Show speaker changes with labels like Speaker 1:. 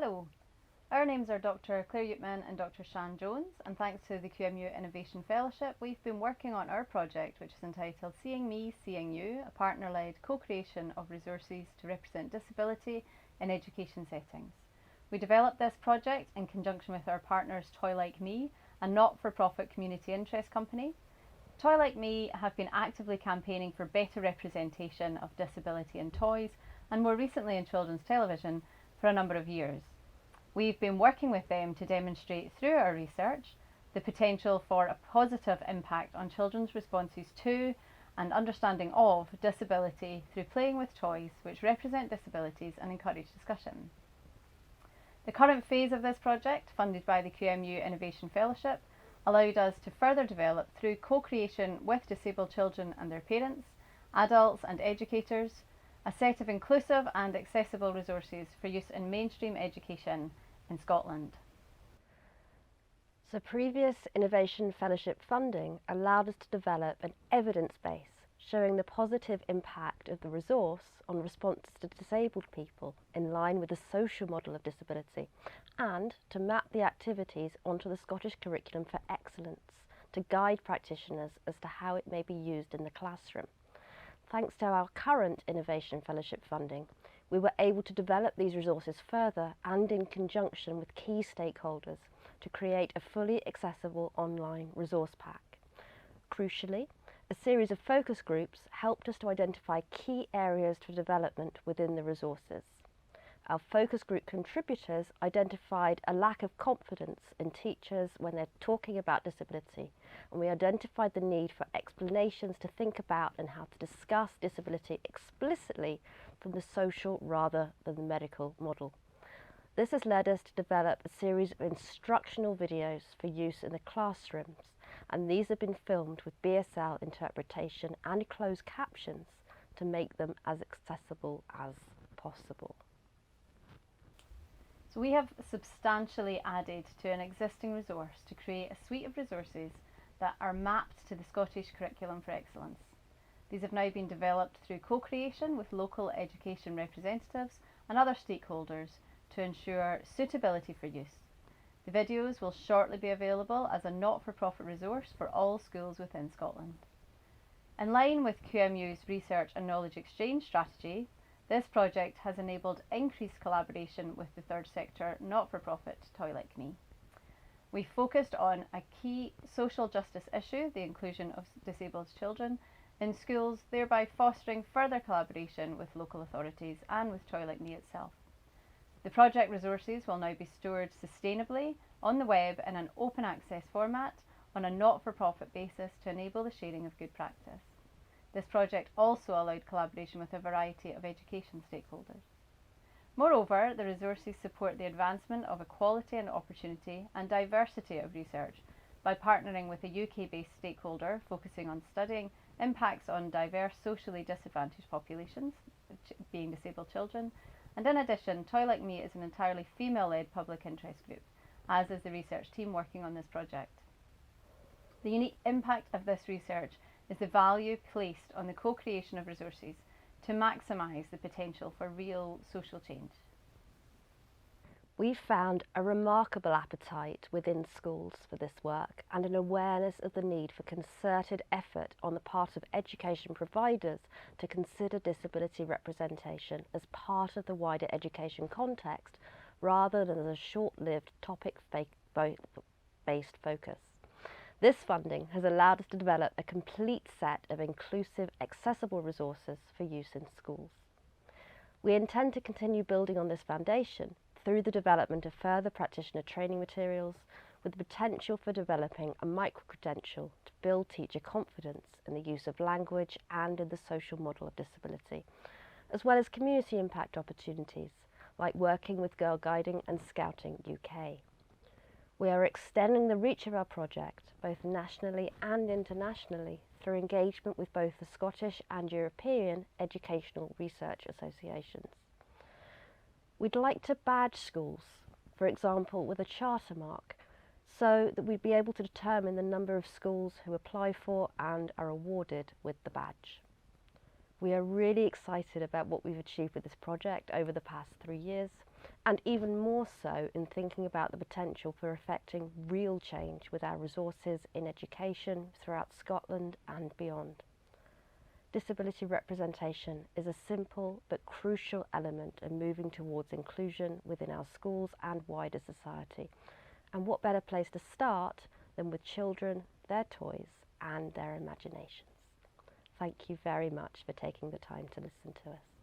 Speaker 1: Hello, our names are Dr. Clare Uytman and Dr. Siân Jones, and thanks to the QMU Innovation Fellowship, we've been working on our project, which is entitled Seeing Me, Seeing You, a partner-led co-creation of resources to represent disability in education settings. We developed this project in conjunction with our partners Toy Like Me, a not-for-profit community interest company. Toy Like Me have been actively campaigning for better representation of disability in toys, and more recently in children's television, for a number of years. We've been working with them to demonstrate through our research the potential for a positive impact on children's responses to and understanding of disability through playing with toys which represent disabilities and encourage discussion. The current phase of this project, funded by the QMU Innovation Fellowship, allowed us to further develop through co-creation with disabled children and their parents, adults and educators, a set of inclusive and accessible resources for use in mainstream education in Scotland.
Speaker 2: So previous Innovation Fellowship funding allowed us to develop an evidence base showing the positive impact of the resource on response to disabled people in line with the social model of disability, and to map the activities onto the Scottish Curriculum for Excellence to guide practitioners as to how it may be used in the classroom. Thanks to our current Innovation Fellowship funding, we were able to develop these resources further and in conjunction with key stakeholders to create a fully accessible online resource pack. Crucially, a series of focus groups helped us to identify key areas for development within the resources. Our focus group contributors identified a lack of confidence in teachers when they're talking about disability, and we identified the need for explanations to think about and how to discuss disability explicitly from the social rather than the medical model. This has led us to develop a series of instructional videos for use in the classrooms, and these have been filmed with BSL interpretation and closed captions to make them as accessible as possible.
Speaker 1: So we have substantially added to an existing resource to create a suite of resources that are mapped to the Scottish Curriculum for Excellence. These have now been developed through co-creation with local education representatives and other stakeholders to ensure suitability for use. The videos will shortly be available as a not-for-profit resource for all schools within Scotland. In line with QMU's research and knowledge exchange strategy, this project has enabled increased collaboration with the third sector not-for-profit Toy Like Me. We focused on a key social justice issue, the inclusion of disabled children in schools, thereby fostering further collaboration with local authorities and with Toy Like Me itself. The project resources will now be stored sustainably on the web in an open access format on a not-for-profit basis to enable the sharing of good practice. This project also allowed collaboration with a variety of education stakeholders. Moreover, the resources support the advancement of equality and opportunity and diversity of research by partnering with a UK-based stakeholder focusing on studying impacts on diverse socially disadvantaged populations, being disabled children, and in addition, Toy Like Me is an entirely female-led public interest group, as is the research team working on this project. The unique impact of this research is the value placed on the co-creation of resources to maximise the potential for real social change.
Speaker 2: We found a remarkable appetite within schools for this work and an awareness of the need for concerted effort on the part of education providers to consider disability representation as part of the wider education context rather than as a short-lived topic-based focus. This funding has allowed us to develop a complete set of inclusive, accessible resources for use in schools. We intend to continue building on this foundation through the development of further practitioner training materials with the potential for developing a micro-credential to build teacher confidence in the use of language and in the social model of disability, as well as community impact opportunities like working with Girl Guiding and Scouting UK. We are extending the reach of our project both nationally and internationally through engagement with both the Scottish and European educational research associations. We'd like to badge schools, for example with a charter mark, so that we'd be able to determine the number of schools who apply for and are awarded with the badge. We are really excited about what we've achieved with this project over the past 3 years, and even more so in thinking about the potential for effecting real change with our resources in education throughout Scotland and beyond. Disability representation is a simple but crucial element in moving towards inclusion within our schools and wider society. And what better place to start than with children, their toys and their imaginations. Thank you very much for taking the time to listen to us.